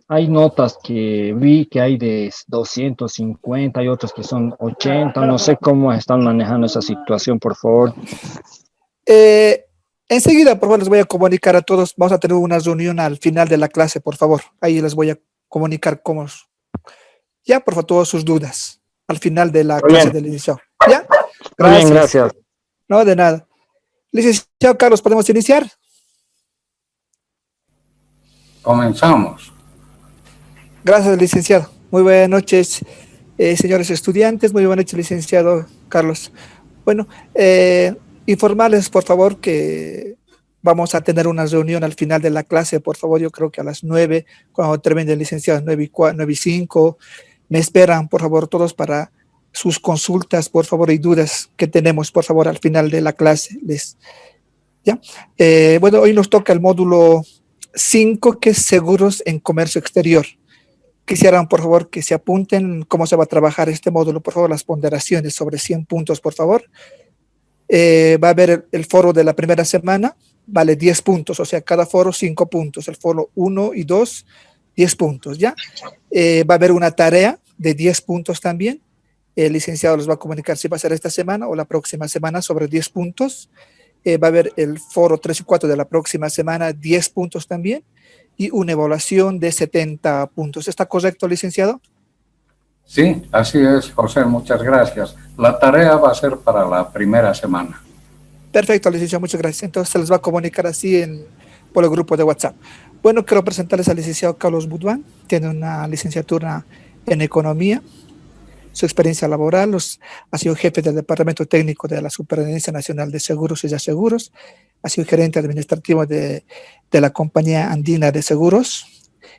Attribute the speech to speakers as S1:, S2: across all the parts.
S1: Hay notas que vi que hay de 250, hay otras que son 80. No sé cómo están manejando esa situación, por favor.
S2: Eh, Enseguida, por favor, les voy a comunicar a todos. Vamos a tener una reunión al final de la clase, por favor. Ahí les voy a comunicar cómo. Ya, por favor, todas sus dudas al final de la
S1: Muy
S2: clase
S1: bien,
S2: del inicio. ¿Ya?
S1: muy bien,
S2: Gracias.
S1: gracias.
S2: No, de nada. Licenciado Carlos, ¿podemos iniciar?
S3: Comenzamos.
S2: Gracias, licenciado. Muy buenas noches, señores estudiantes. Muy buenas noches, licenciado Carlos. Bueno, informarles, por favor, que vamos a tener una reunión al final de la clase, por favor. Yo creo que a las 9, cuando termine el licenciado, 9:05, me esperan, por favor, todos para sus consultas, por favor, y dudas que tenemos, por favor, al final de la clase. ¿Ya? Bueno, hoy nos toca el módulo 5, que es seguros en comercio exterior. Quisieran, por favor, que se apunten cómo se va a trabajar este módulo, por favor, las ponderaciones sobre 100 puntos, por favor. Va a haber el foro de la primera semana, vale 10 puntos, o sea, cada foro 5 puntos, el foro 1 y 2, 10 puntos, ¿ya? Va a haber una tarea de 10 puntos también. El licenciado les va a comunicar si va a ser esta semana o la próxima semana sobre 10 puntos. Va a haber el foro 3 y 4 de la próxima semana, 10 puntos también, y una evaluación de 70 puntos. ¿Está correcto, licenciado?
S3: Sí, así es, José, muchas gracias. La tarea va a ser para la primera semana.
S2: Perfecto, licenciado, muchas gracias. Entonces se les va a comunicar así por el grupo de WhatsApp. Bueno, quiero presentarles al licenciado Carlos Buduán. Tiene una licenciatura en Economía. Su experiencia laboral, ha sido jefe del Departamento Técnico de la Superintendencia Nacional de Seguros y Reaseguros, ha sido gerente administrativo de la Compañía Andina de Seguros,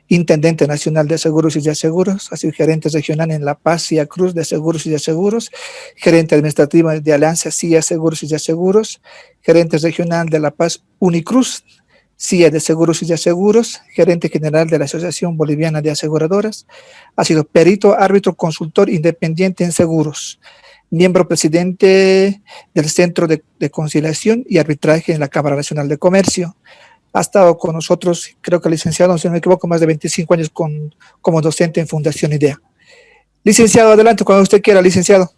S2: intendente nacional de Seguros y Reaseguros, ha sido gerente regional en La Paz, CIA Cruz de Seguros y Reaseguros, gerente administrativo de Alianza CIA Seguros y Reaseguros, gerente regional de La Paz Unicruz, CIA de Seguros y Reaseguros, gerente general de la Asociación Boliviana de Aseguradoras, ha sido perito, árbitro, consultor independiente en seguros, miembro presidente del Centro de Conciliación y Arbitraje en la Cámara Nacional de Comercio. Ha estado con nosotros, creo que licenciado, si no me equivoco, más de 25 años como docente en Fundación IDEA. Licenciado, adelante cuando usted quiera, licenciado.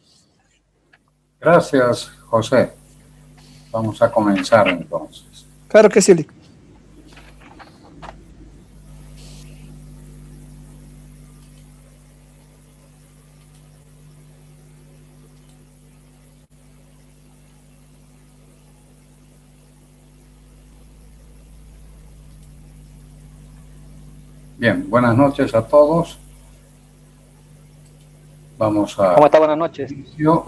S3: Gracias, José. Vamos a comenzar entonces.
S2: Claro que sí, Lic.
S3: Bien, buenas noches a todos. Vamos a...
S4: ¿Cómo está? Buenas noches.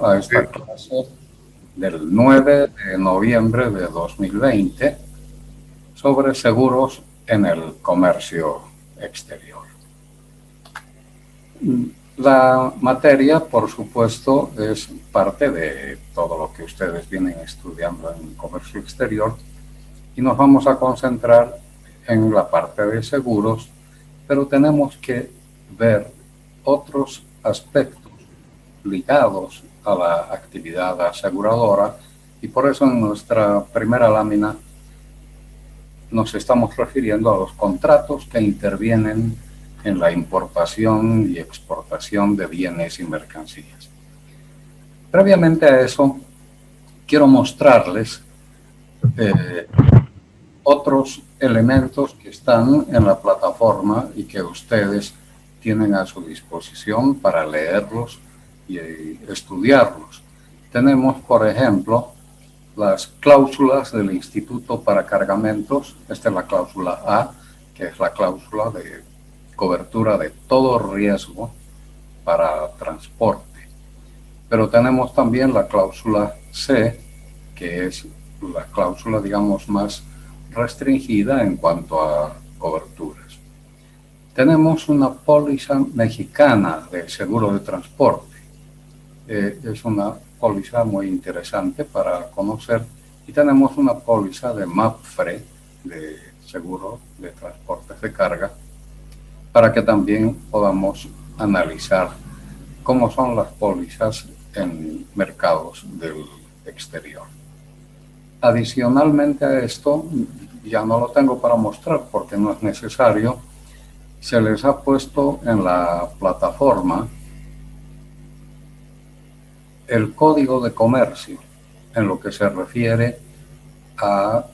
S3: A esta clase del 9 de noviembre de 2020 sobre seguros en el comercio exterior. La materia, por supuesto, es parte de todo lo que ustedes vienen estudiando en comercio exterior y nos vamos a concentrar en la parte de seguros, pero tenemos que ver otros aspectos ligados a la actividad aseguradora y por eso en nuestra primera lámina nos estamos refiriendo a los contratos que intervienen en la importación y exportación de bienes y mercancías. Previamente a eso, quiero mostrarles otros elementos que están en la plataforma y que ustedes tienen a su disposición para leerlos y estudiarlos. Tenemos, por ejemplo, las cláusulas del Instituto para Cargamentos. Esta es la cláusula A, que es la cláusula de cobertura de todo riesgo para transporte. Pero tenemos también la cláusula C, que es la cláusula, digamos, más restringida en cuanto a coberturas. Tenemos una póliza mexicana de seguro de transporte. Es una póliza muy interesante para conocer. Y tenemos una póliza de MAPFRE, de seguro de transportes de carga, para que también podamos analizar cómo son las pólizas en mercados del exterior. Adicionalmente a esto, ya no lo tengo para mostrar porque no es necesario, se les ha puesto en la plataforma el código de comercio en lo que se refiere a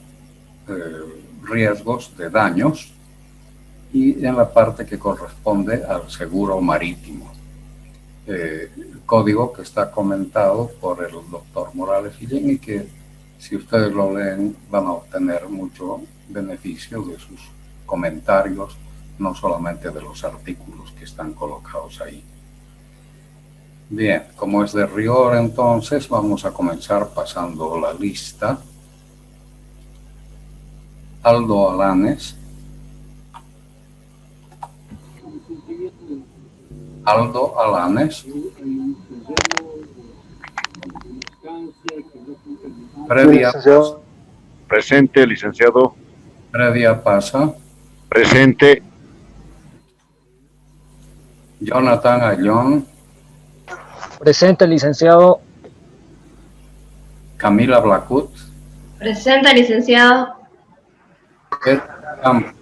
S3: riesgos de daños y en la parte que corresponde al seguro marítimo. Código que está comentado por el doctor Morales Guillén y que si ustedes lo leen van a obtener mucho beneficio de sus comentarios, no solamente de los artículos que están colocados ahí. Bien, como es de rigor, entonces vamos a comenzar pasando la lista. Aldo Alanes. Aldo Alanes. Previa Pasa.
S4: Presente, licenciado.
S3: Previa Pasa.
S4: Presente.
S3: Jonathan Ayllón.
S1: Presente, licenciado.
S3: Camila Blacut.
S5: Presente, licenciado.
S3: Edgar Campos.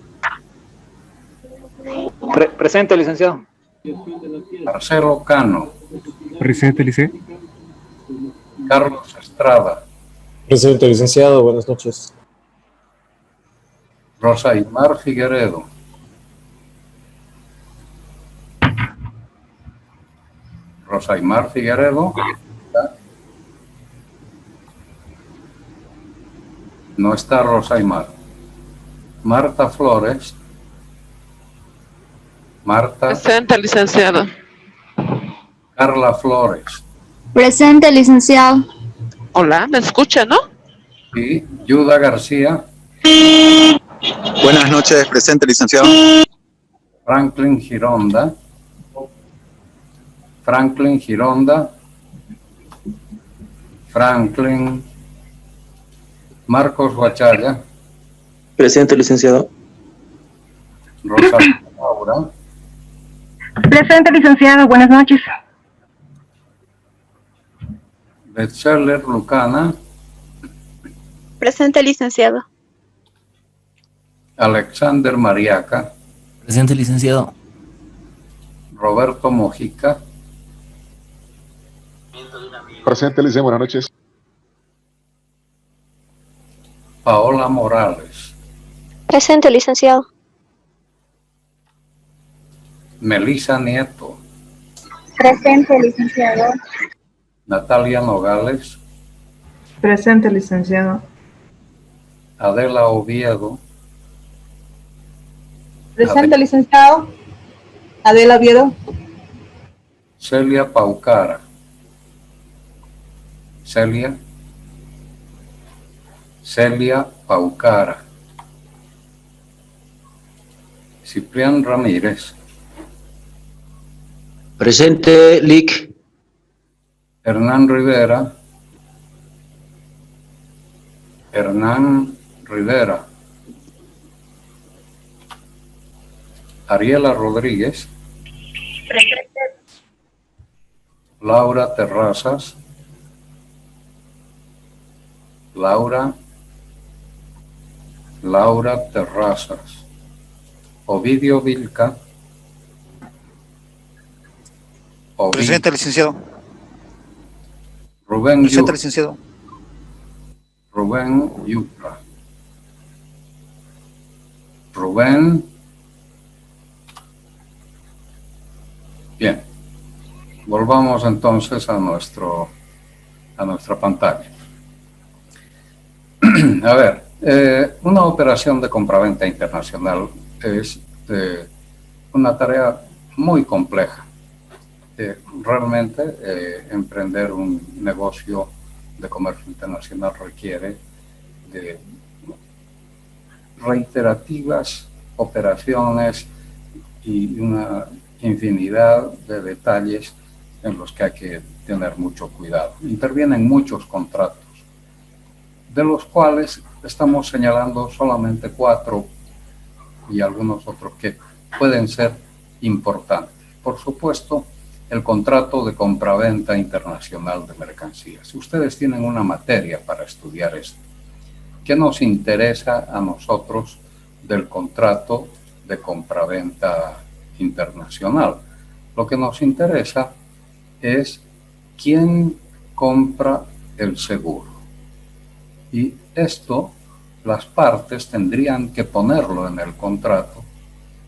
S1: Presente, licenciado.
S3: Marcelo Cano.
S6: Presente, lice.
S3: Carlos Estrada.
S7: Presente, licenciado. Buenas noches.
S3: Rosa Aymar Figueredo. Rosa Aymar Figueredo. No está Rosa Aymar. Marta Flores. Marta.
S8: Presente, licenciado.
S3: Carla Flores.
S9: Presente, licenciado.
S8: Hola, ¿me escucha, no?
S3: Y Yuda García.
S10: Buenas noches, presente, licenciado.
S3: Franklin Gironda. Franklin Gironda. Franklin. Marcos Guachalla.
S7: Presente, licenciado.
S3: Rosa Laura.
S9: Presente, licenciado. Buenas noches.
S3: Betzeler Lucana.
S9: Presente, licenciado.
S3: Alexander Mariaca.
S11: Presente, licenciado.
S3: Roberto Mojica.
S4: Presente, licenciado. Buenas noches.
S3: Paola Morales.
S9: Presente, licenciado.
S3: Melissa Nieto.
S9: Presente, licenciado.
S3: Natalia Nogales.
S12: Presente, licenciado.
S3: Adela Oviedo.
S12: Presente, licenciado. Adela Oviedo.
S3: Celia Paucara. Celia Paucara. Ciprián Ramírez.
S7: Presente, Lic.
S3: Hernán Rivera. Ariela Rodríguez.
S9: Presente.
S3: Laura Terrazas. Laura Terrazas. Ovidio Vilca.
S10: Presente, licenciado.
S3: Rubén
S10: Presente,
S3: Yupra.
S10: licenciado.
S3: Rubén Yupra. Rubén. Bien. Volvamos entonces a nuestra pantalla. A ver, una operación de compraventa internacional es una tarea muy compleja. Realmente emprender un negocio de comercio internacional requiere de reiterativas operaciones y una infinidad de detalles en los que hay que tener mucho cuidado. Intervienen muchos contratos, de los cuales estamos señalando solamente 4 y algunos otros que pueden ser importantes. Por supuesto, el contrato de compraventa internacional de mercancías. Ustedes tienen una materia para estudiar esto. ¿Qué nos interesa a nosotros del contrato de compraventa internacional. Lo que nos interesa es quién compra el seguro. Y esto, las partes tendrían que ponerlo en el contrato,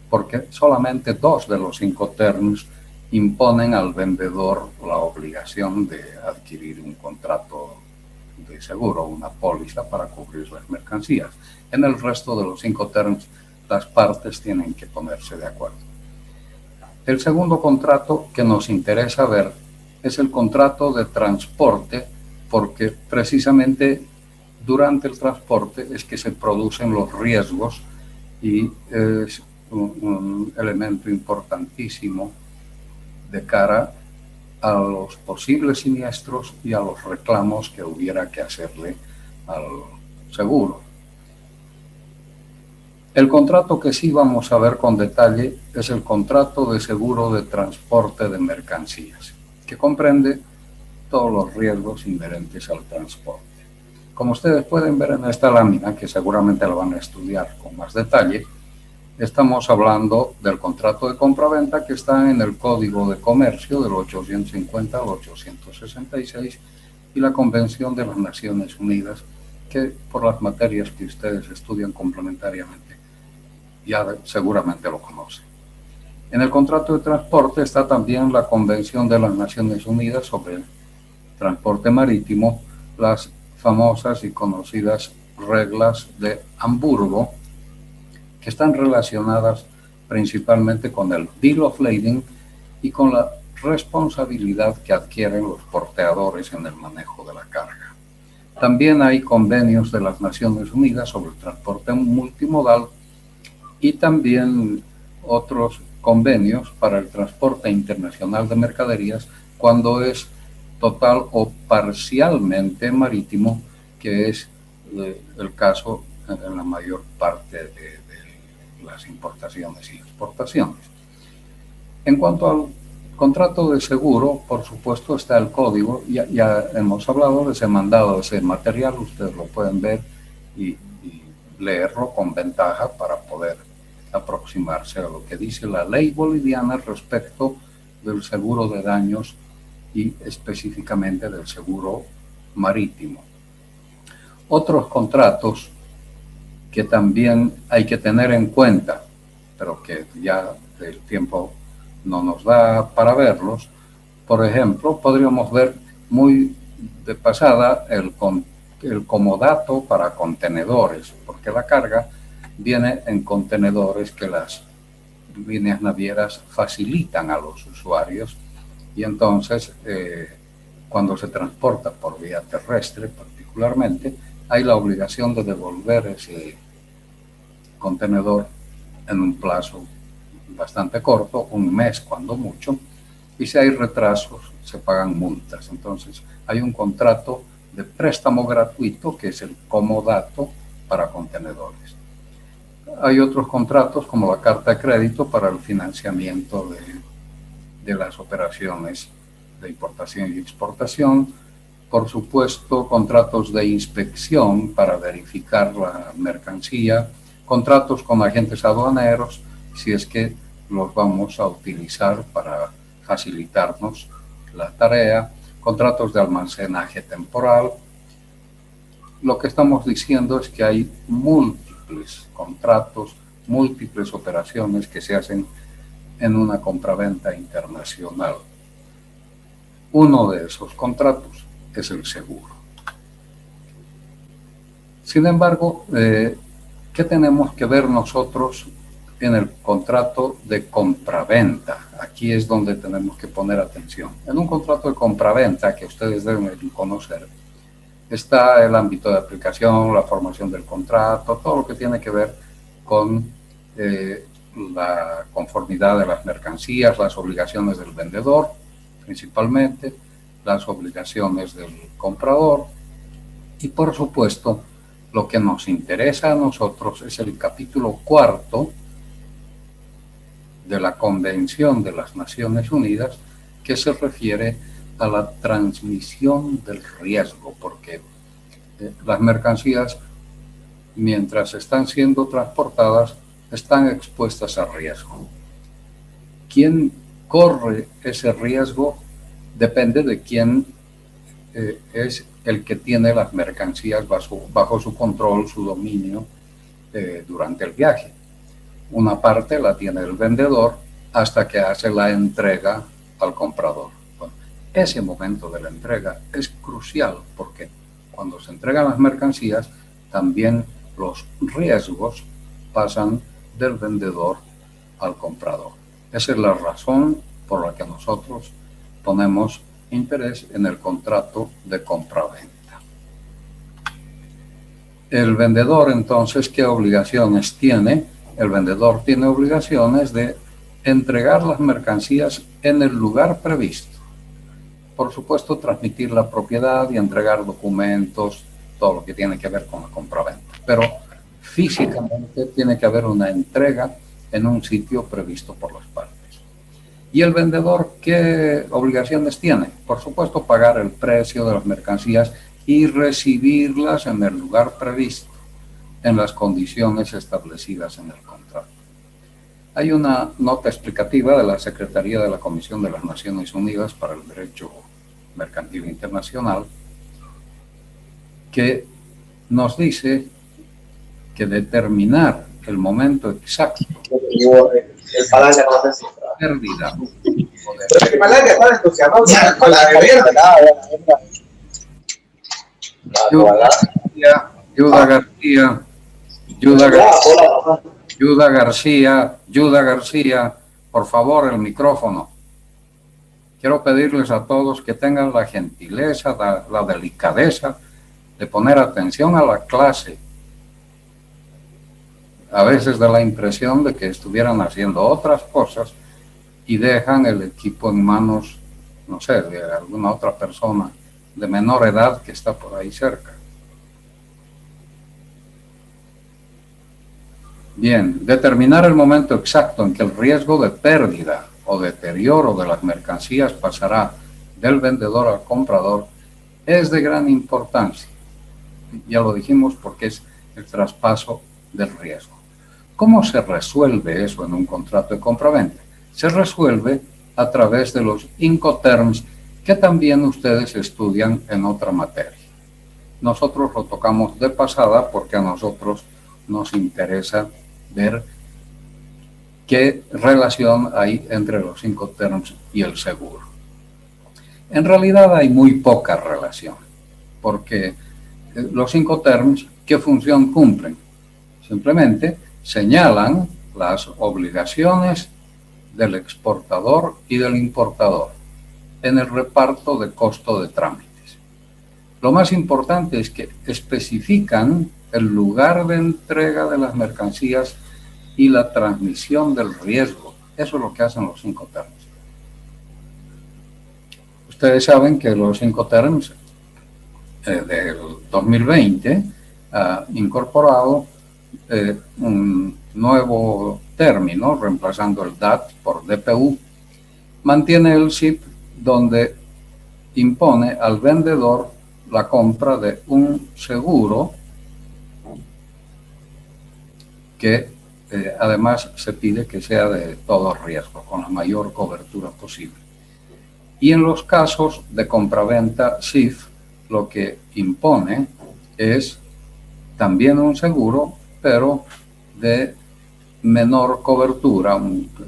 S3: porque solamente 2 de los 5 términos imponen al vendedor la obligación de adquirir un contrato de seguro, una póliza para cubrir las mercancías. En el resto de los 5 términos, las partes tienen que ponerse de acuerdo. El segundo contrato que nos interesa ver es el contrato de transporte, porque precisamente durante el transporte es que se producen los riesgos y es un elemento importantísimo de cara a los posibles siniestros y a los reclamos que hubiera que hacerle al seguro. El contrato que sí vamos a ver con detalle es el contrato de seguro de transporte de mercancías, que comprende todos los riesgos inherentes al transporte. Como ustedes pueden ver en esta lámina, que seguramente la van a estudiar con más detalle, estamos hablando del contrato de compraventa que está en el Código de Comercio del 850 al 866 y la Convención de las Naciones Unidas, que por las materias que ustedes estudian complementariamente ya seguramente lo conocen. En el contrato de transporte está también la Convención de las Naciones Unidas sobre el transporte marítimo, las famosas y conocidas reglas de Hamburgo, que están relacionadas principalmente con el Bill of Lading y con la responsabilidad que adquieren los porteadores en el manejo de la carga. También hay convenios de las Naciones Unidas sobre el transporte multimodal y también otros convenios para el transporte internacional de mercaderías cuando es total o parcialmente marítimo, que es el caso en la mayor parte de las importaciones y exportaciones. En cuanto al contrato de seguro, por supuesto está el código, ya hemos hablado de ese mandado, ese material, ustedes lo pueden ver y leerlo con ventaja para poder aproximarse a lo que dice la ley boliviana respecto del seguro de daños y específicamente del seguro marítimo. Otros contratos que también hay que tener en cuenta, pero que ya el tiempo no nos da para verlos. Por ejemplo, podríamos ver muy de pasada el comodato para contenedores, porque la carga viene en contenedores que las líneas navieras facilitan a los usuarios y entonces cuando se transporta por vía terrestre particularmente, hay la obligación de devolver ese contenedor en un plazo bastante corto, un mes cuando mucho, y si hay retrasos se pagan multas. Entonces hay un contrato de préstamo gratuito que es el comodato para contenedores. Hay otros contratos como la carta de crédito para el financiamiento de las operaciones de importación y exportación. Por supuesto, contratos de inspección para verificar la mercancía, contratos con agentes aduaneros, si es que los vamos a utilizar para facilitarnos la tarea, contratos de almacenaje temporal. Lo que estamos diciendo es que hay múltiples contratos, múltiples operaciones que se hacen en una compraventa internacional. Uno de esos contratos es el seguro. Sin embargo, ¿qué tenemos que ver nosotros en el contrato de compraventa? Aquí es donde tenemos que poner atención. En un contrato de compraventa que ustedes deben conocer, está el ámbito de aplicación, la formación del contrato, todo lo que tiene que ver con la conformidad de las mercancías, las obligaciones del vendedor, principalmente, las obligaciones del comprador y, por supuesto, lo que nos interesa a nosotros es el capítulo 4 de la Convención de las Naciones Unidas, que se refiere a la transmisión del riesgo, porque las mercancías, mientras están siendo transportadas, están expuestas a riesgo. ¿Quién corre ese riesgo? Depende de quién es el que tiene las mercancías bajo su control, su dominio durante el viaje. Una parte la tiene el vendedor hasta que hace la entrega al comprador. Bueno, ese momento de la entrega es crucial porque cuando se entregan las mercancías, también los riesgos pasan del vendedor al comprador. Esa es la razón por la que nosotros ponemos interés en el contrato de compra-venta. El vendedor, entonces, ¿qué obligaciones tiene? El vendedor tiene obligaciones de entregar las mercancías en el lugar previsto. Por supuesto, transmitir la propiedad y entregar documentos, todo lo que tiene que ver con la compra-venta. Pero físicamente tiene que haber una entrega en un sitio previsto por las partes. ¿Y el vendedor qué obligaciones tiene? Por supuesto, pagar el precio de las mercancías y recibirlas en el lugar previsto, en las condiciones establecidas en el contrato. Hay una nota explicativa de la Secretaría de la Comisión de las Naciones Unidas para el Derecho Mercantil Internacional que nos dice que determinar el momento exacto pérdida Yuda García, por favor, el micrófono. Quiero pedirles a todos que tengan la gentileza, la delicadeza de poner atención a la clase. A veces da la impresión de que estuvieran haciendo otras cosas y dejan el equipo en manos, no sé, de alguna otra persona de menor edad que está por ahí cerca. Bien, determinar el momento exacto en que el riesgo de pérdida o deterioro de las mercancías pasará del vendedor al comprador es de gran importancia. Ya lo dijimos porque es el traspaso del riesgo. ¿Cómo se resuelve eso en un contrato de compraventa? Se resuelve a través de los Incoterms que también ustedes estudian en otra materia. Nosotros lo tocamos de pasada porque a nosotros nos interesa ver qué relación hay entre los Incoterms y el seguro. En realidad hay muy poca relación, porque los Incoterms, ¿qué función cumplen? Simplemente señalan las obligaciones del exportador y del importador en el reparto de costo de trámites. Lo más importante es que especifican el lugar de entrega de las mercancías y la transmisión del riesgo. Eso es lo que hacen los Incoterms. Ustedes saben que los Incoterms del 2020 ha incorporado un nuevo término, reemplazando el DAT por DPU. Mantiene el SIP donde impone al vendedor la compra de un seguro que además se pide que sea de todo riesgo, con la mayor cobertura posible. Y en los casos de compraventa SIF, lo que impone es también un seguro, pero de menor cobertura,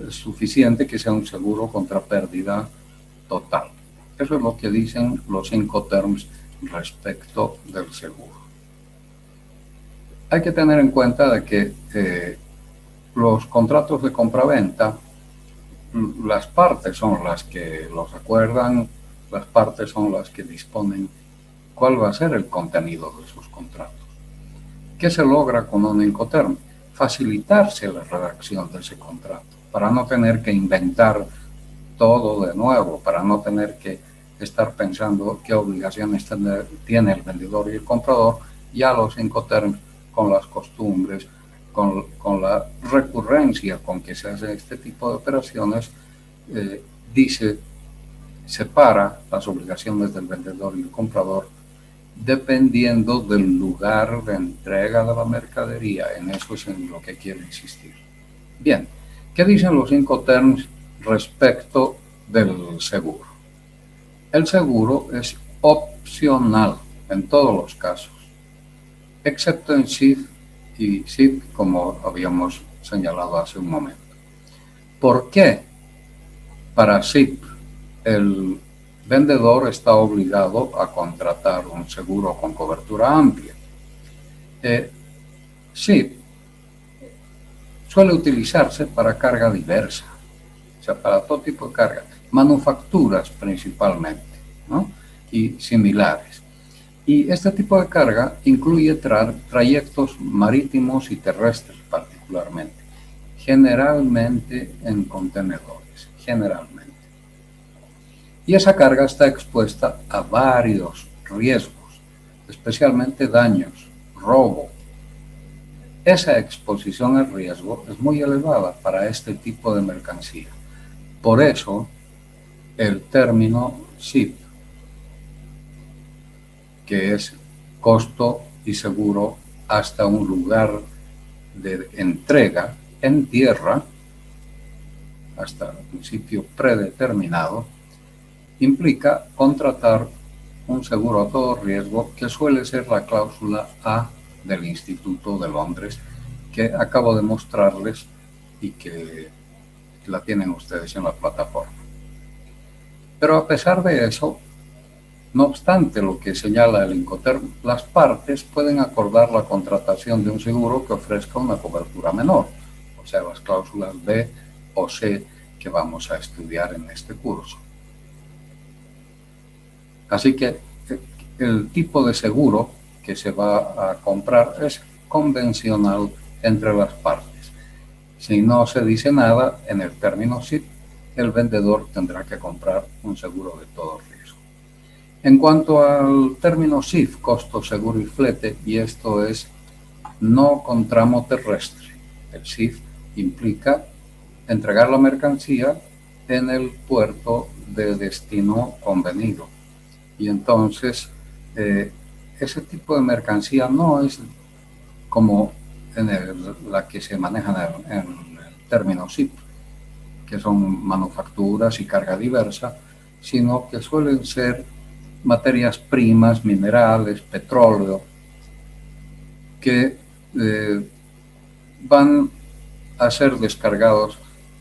S3: suficiente que sea un seguro contra pérdida total. Eso es lo que dicen los Incoterms respecto del seguro. Hay que tener en cuenta de que los contratos de compraventa, las partes son las que los acuerdan, las partes son las que disponen cuál va a ser el contenido de sus contratos. ¿Qué se logra con un Incoterm? Facilitarse la redacción de ese contrato, para no tener que inventar todo de nuevo, para no tener que estar pensando qué obligaciones tiene el vendedor y el comprador. Ya los Incoterms, con las costumbres, con la recurrencia con que se hace este tipo de operaciones, separa las obligaciones del vendedor y el comprador dependiendo del lugar de entrega de la mercadería. En eso es en lo que quiero insistir. Bien, ¿qué dicen los Incoterms respecto del seguro? El seguro es opcional en todos los casos, excepto en SIF y SIP, como habíamos señalado hace un momento. ¿Por qué? Para SIP, el vendedor está obligado a contratar un seguro con cobertura amplia. SIP suele utilizarse para carga diversa, o sea, para todo tipo de carga, manufacturas principalmente, ¿no? Y similares. Y este tipo de carga incluye trayectos marítimos y terrestres particularmente, generalmente en contenedores, generalmente. Y esa carga está expuesta a varios riesgos, especialmente daños, robo. Esa exposición al riesgo es muy elevada para este tipo de mercancía. Por eso, el término SIP, que es costo y seguro hasta un lugar de entrega en tierra, hasta un sitio predeterminado, implica contratar un seguro a todo riesgo, que suele ser la cláusula A del Instituto de Londres, que acabo de mostrarles y que la tienen ustedes en la plataforma. Pero a pesar de eso, no obstante lo que señala el Incoterm, las partes pueden acordar la contratación de un seguro que ofrezca una cobertura menor, o sea, las cláusulas B o C que vamos a estudiar en este curso. Así que el tipo de seguro que se va a comprar es convencional entre las partes. Si no se dice nada en el término SIP, el vendedor tendrá que comprar un seguro de todo riesgo. En cuanto al término SIF, costo, seguro y flete, y esto es no con tramo terrestre. El SIF implica entregar la mercancía en el puerto de destino convenido. Y entonces, ese tipo de mercancía no es como la que se maneja en el término SIP, que son manufacturas y carga diversa, sino que suelen ser materias primas, minerales, petróleo, que van a ser descargados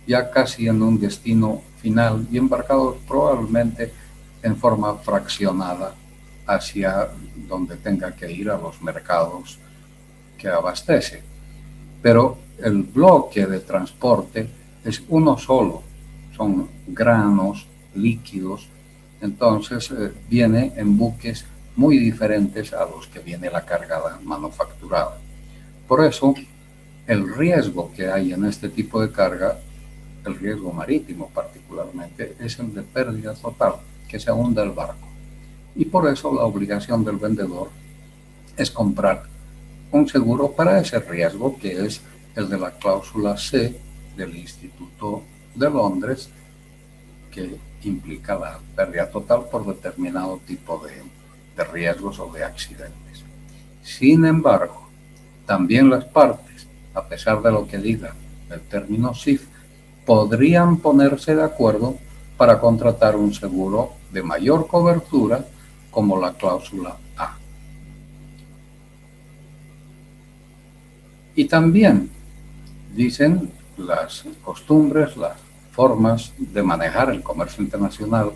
S3: ya casi en un destino final y embarcados probablemente en forma fraccionada hacia donde tenga que ir, a los mercados que abastece. Pero el bloque de transporte es uno solo, son granos, líquidos, entonces viene en buques muy diferentes a los que viene la carga manufacturada. Por eso, el riesgo que hay en este tipo de carga, el riesgo marítimo particularmente, es el de pérdida total, que se hunda el barco. Y por eso la obligación del vendedor es comprar un seguro para ese riesgo, que es el de la cláusula C del Instituto de Londres, que implica la pérdida total por determinado tipo de riesgos o de accidentes. Sin embargo, también las partes, a pesar de lo que diga el término SIF, podrían ponerse de acuerdo para contratar un seguro de mayor cobertura, como la cláusula A. Y también dicen las costumbres, las formas de manejar el comercio internacional,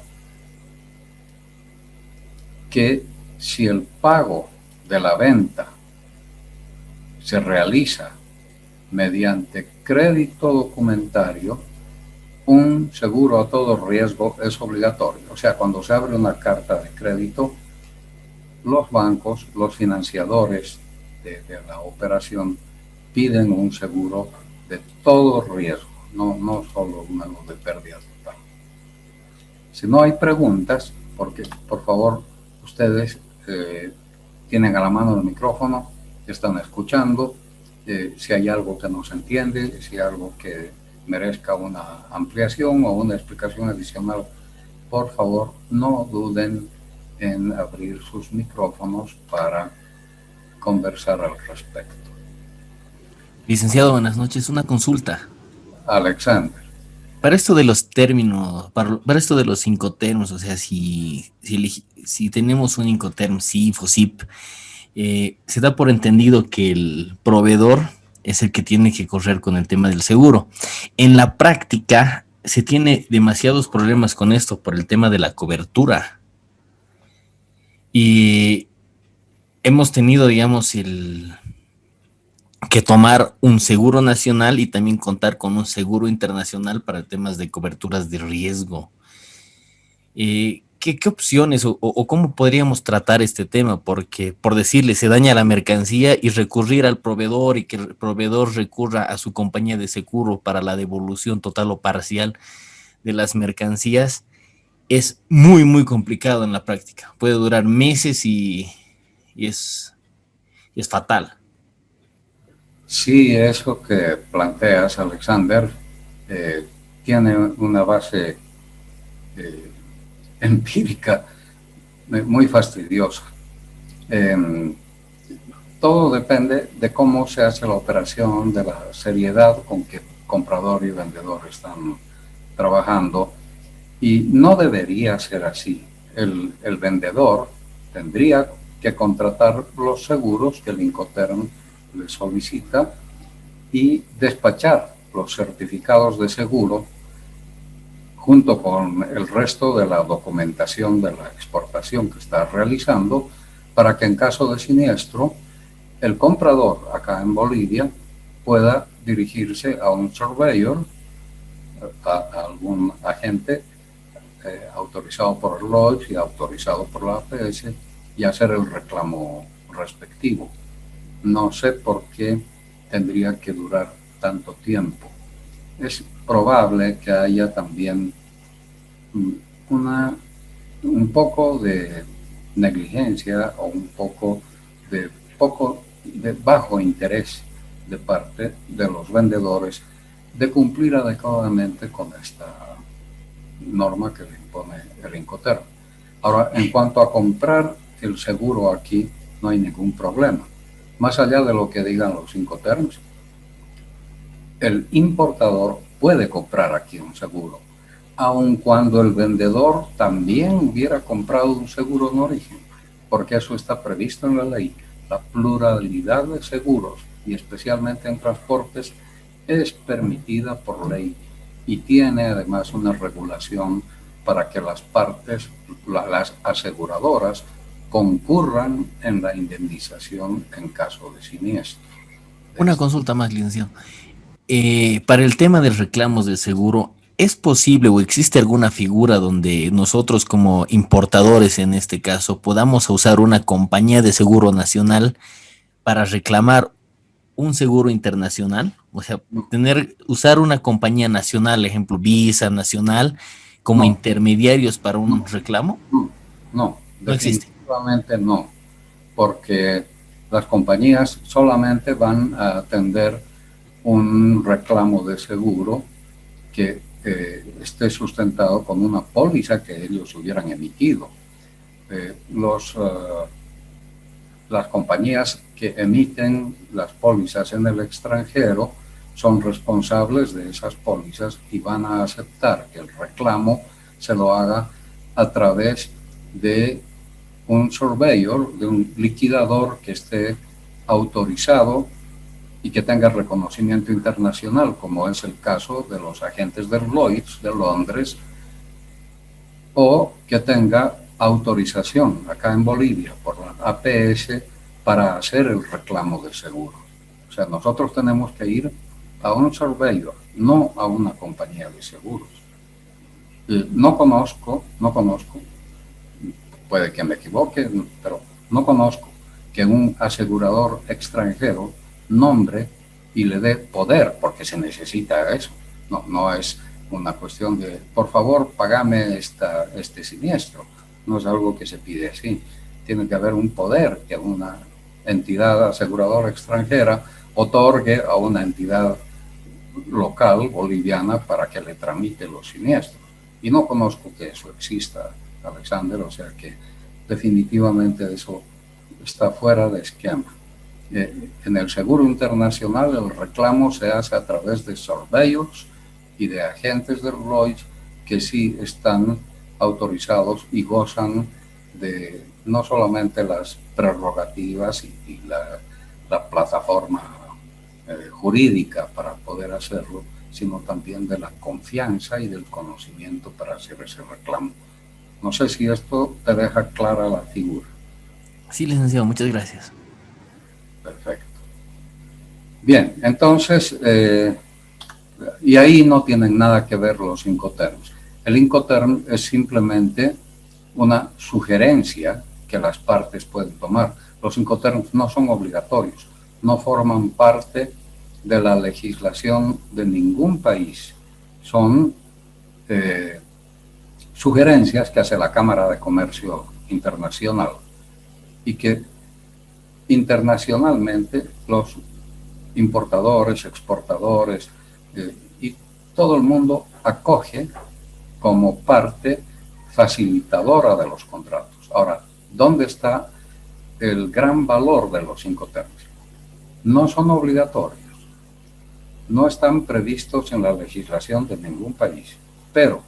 S3: que si el pago de la venta se realiza mediante crédito documentario, un seguro a todo riesgo es obligatorio. O sea, cuando se abre una carta de crédito, los bancos, los financiadores de la operación piden un seguro de todo riesgo, no solo uno de pérdida total. Si no hay preguntas, porque por favor ustedes tienen a la mano el micrófono, están escuchando, si hay algo que no se entiende, si hay algo que merezca una ampliación o una explicación adicional, por favor no duden en abrir sus micrófonos para conversar al respecto.
S6: Licenciado, buenas noches. Una consulta.
S3: Alexander.
S6: Para esto de los términos, para esto de los incoterms, o sea, si tenemos un incoterm SIF o SIP, se da por entendido que el proveedor es el que tiene que correr con el tema del seguro. En la práctica se tiene demasiados problemas con esto por el tema de la cobertura. Y hemos tenido, digamos, que tomar un seguro nacional y también contar con un seguro internacional para temas de coberturas de riesgo. ¿Qué opciones o cómo podríamos tratar este tema? Porque, por decirle, se daña la mercancía y recurrir al proveedor y que el proveedor recurra a su compañía de seguro para la devolución total o parcial de las mercancías es muy, muy complicado en la práctica. Puede durar meses y es fatal.
S3: Sí, eso que planteas, Alexander, tiene una base empírica muy fastidiosa. Todo depende de cómo se hace la operación, de la seriedad con que comprador y vendedor están trabajando, y no debería ser así. El vendedor tendría que contratar los seguros que el Incoterm le solicita y despachar los certificados de seguro junto con el resto de la documentación de la exportación que está realizando, para que en caso de siniestro el comprador acá en Bolivia pueda dirigirse a un surveyor, a algún agente autorizado por el Lloyds y autorizado por la APS, y hacer el reclamo respectivo. No sé por qué tendría que durar tanto tiempo. Es probable que haya también un poco de negligencia o un poco de bajo interés de parte de los vendedores de cumplir adecuadamente con esta norma que le impone el Incoterm. Ahora, en cuanto a comprar el seguro aquí, no hay ningún problema. Más allá de lo que digan los Incoterms, el importador puede comprar aquí un seguro, aun cuando el vendedor también hubiera comprado un seguro en origen, porque eso está previsto en la ley. La pluralidad de seguros, y especialmente en transportes, es permitida por ley y tiene además una regulación para que las partes, las aseguradoras, concurran en la indemnización en caso de siniestro.
S6: Una consulta más, licenciado. Para el tema de reclamos de seguro, ¿es posible o existe alguna figura donde nosotros como importadores, en este caso, podamos usar una compañía de seguro nacional para reclamar un seguro internacional? O sea, usar una compañía nacional, ejemplo, Visa Nacional, como intermediarios para un reclamo.
S3: No existe. Definitivamente no, porque las compañías solamente van a atender un reclamo de seguro que esté sustentado con una póliza que ellos hubieran emitido. Las compañías que emiten las pólizas en el extranjero son responsables de esas pólizas y van a aceptar que el reclamo se lo haga a través de un surveyor, de un liquidador que esté autorizado y que tenga reconocimiento internacional, como es el caso de los agentes del Lloyds de Londres, o que tenga autorización acá en Bolivia por la APS para hacer el reclamo de seguro. O sea, nosotros tenemos que ir a un surveyor, no a una compañía de seguros. No conozco, puede que me equivoque, pero no conozco que un asegurador extranjero nombre y le dé poder, porque se necesita eso. No es una cuestión de, por favor, págame este siniestro. No es algo que se pide así. Tiene que haber un poder que una entidad aseguradora extranjera otorgue a una entidad local boliviana para que le tramite los siniestros. Y no conozco que eso exista, Alexander, o sea que definitivamente eso está fuera de esquema. En el seguro internacional el reclamo se hace a través de surveyors y de agentes del Lloyd que sí están autorizados y gozan de no solamente las prerrogativas y la plataforma jurídica para poder hacerlo, sino también de la confianza y del conocimiento para hacer ese reclamo. No sé si esto te deja clara la figura.
S6: Sí, licenciado, muchas gracias.
S3: Perfecto. Bien, entonces, y ahí no tienen nada que ver los Incoterms. El Incoterm es simplemente una sugerencia que las partes pueden tomar. Los Incoterms no son obligatorios, no forman parte de la legislación de ningún país. Son sugerencias que hace la Cámara de Comercio Internacional y que internacionalmente los importadores, exportadores y todo el mundo acoge como parte facilitadora de los contratos. Ahora, ¿dónde está el gran valor de los Incoterms? No son obligatorios, no están previstos en la legislación de ningún país, pero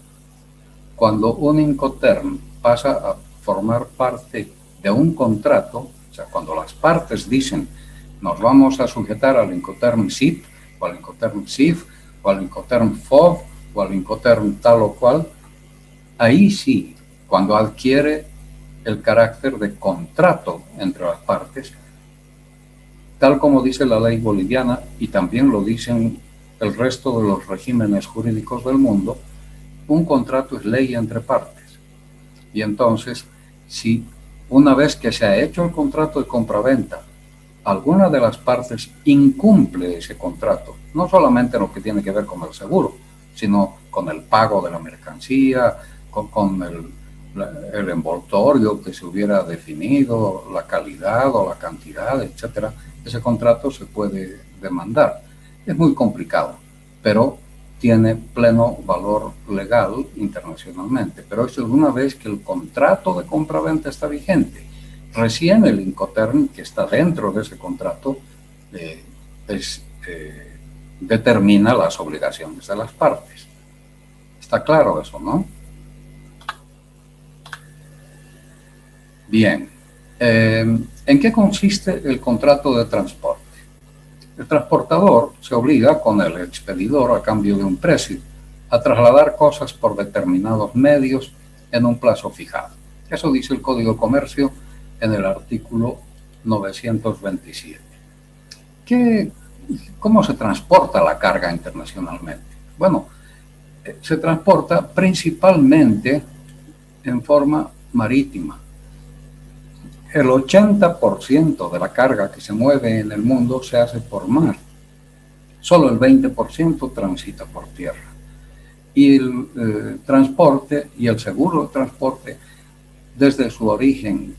S3: cuando un Incoterm pasa a formar parte de un contrato, o sea, cuando las partes dicen nos vamos a sujetar al Incoterm SIP, o al Incoterm SIF, o al Incoterm FOB, o al Incoterm tal o cual, ahí sí, cuando adquiere el carácter de contrato entre las partes, tal como dice la ley boliviana y también lo dicen el resto de los regímenes jurídicos del mundo, un contrato es ley entre partes. Y entonces, si una vez que se ha hecho el contrato de compraventa, alguna de las partes incumple ese contrato, no solamente lo que tiene que ver con el seguro, sino con el pago de la mercancía, con el envoltorio que se hubiera definido, la calidad o la cantidad, etcétera, ese contrato se puede demandar. Es muy complicado, pero tiene pleno valor legal internacionalmente. Pero eso es una vez que el contrato de compraventa está vigente. Recién el Incoterm, que está dentro de ese contrato, determina las obligaciones de las partes. Está claro eso, ¿no? Bien. ¿En qué consiste el contrato de transporte? El transportador se obliga con el expedidor a cambio de un precio a trasladar cosas por determinados medios en un plazo fijado. Eso dice el Código de Comercio en el artículo 927. ¿Cómo se transporta la carga internacionalmente? Bueno, se transporta principalmente en forma marítima. El 80% de la carga que se mueve en el mundo se hace por mar. Solo el 20% transita por tierra. Y el transporte y el seguro de transporte, desde su origen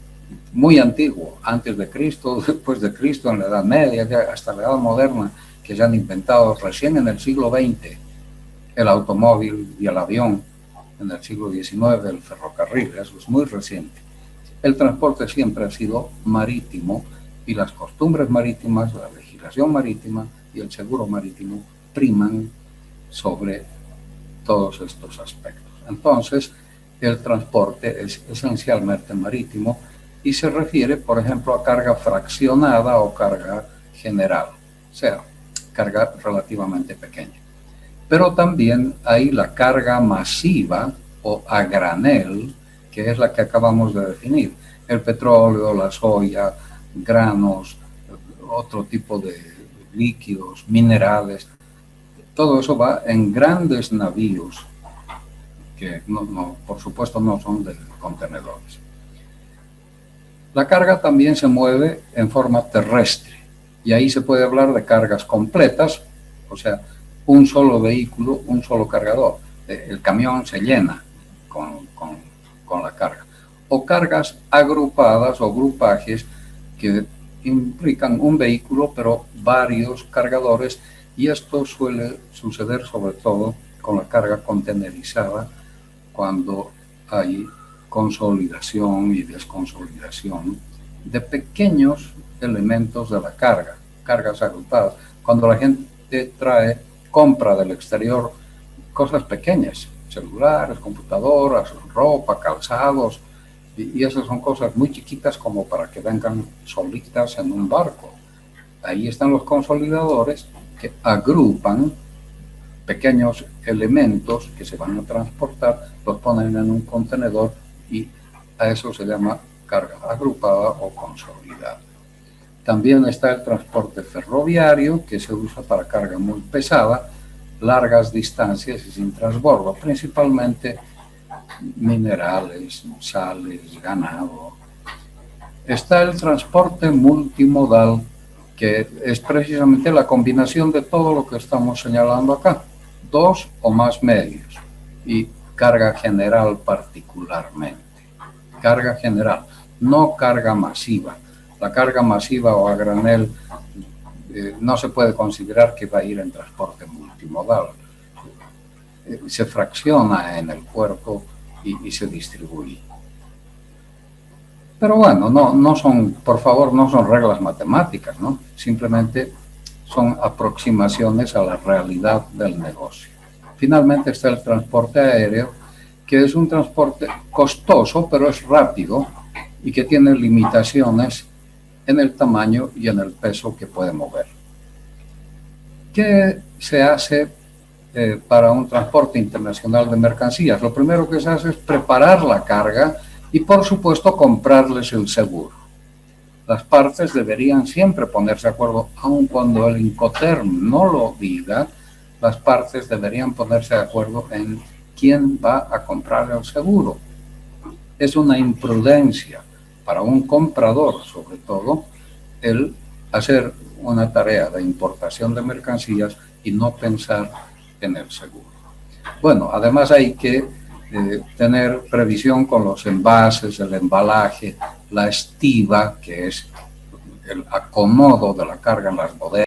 S3: muy antiguo, antes de Cristo, después de Cristo, en la Edad Media, hasta la Edad Moderna, que se han inventado recién en el siglo XX, el automóvil y el avión, en el siglo XIX, el ferrocarril, eso es muy reciente. El transporte siempre ha sido marítimo y las costumbres marítimas, la legislación marítima y el seguro marítimo priman sobre todos estos aspectos. Entonces, el transporte es esencialmente marítimo y se refiere, por ejemplo, a carga fraccionada o carga general, o sea, carga relativamente pequeña. Pero también hay la carga masiva o a granel, que es la que acabamos de definir, el petróleo, la soya, granos, otro tipo de líquidos, minerales, todo eso va en grandes navíos, que por supuesto no son de contenedores. La carga también se mueve en forma terrestre, y ahí se puede hablar de cargas completas, o sea, un solo vehículo, un solo cargador. El camión se llena con la carga. O cargas agrupadas o grupajes que implican un vehículo, pero varios cargadores, y esto suele suceder sobre todo con la carga contenerizada, cuando hay consolidación y desconsolidación de pequeños elementos de la carga, cargas agrupadas. Cuando la gente compra del exterior cosas pequeñas, celulares, computadoras, ropa, calzados, y esas son cosas muy chiquitas como para que vengan solitas en un barco. Ahí están los consolidadores que agrupan pequeños elementos que se van a transportar, los ponen en un contenedor y a eso se llama carga agrupada o consolidada. También está el transporte ferroviario, que se usa para carga muy pesada, largas distancias y sin transbordo, principalmente minerales, sales, ganado. Está el transporte multimodal, que es precisamente la combinación de todo lo que estamos señalando acá, 2 o más medios, y carga general particularmente. Carga general, no carga masiva. La carga masiva o a granel no se puede considerar que va a ir en transporte multimodal. Se fracciona en el puerto y se distribuye. Pero bueno, no son, por favor, no son reglas matemáticas, ¿no? Simplemente son aproximaciones a la realidad del negocio. Finalmente está el transporte aéreo, que es un transporte costoso, pero es rápido y que tiene limitaciones en el tamaño y en el peso que puede mover. ¿Qué se hace para un transporte internacional de mercancías? Lo primero que se hace es preparar la carga y, por supuesto, comprarles el seguro. Las partes deberían siempre ponerse de acuerdo, aun cuando el Incoterm no lo diga, las partes deberían ponerse de acuerdo en quién va a comprar el seguro. Es una imprudencia para un comprador, sobre todo, el hacer una tarea de importación de mercancías y no pensar en el seguro. Bueno, además hay que tener previsión con los envases, el embalaje, la estiva, que es el acomodo de la carga en las bodegas.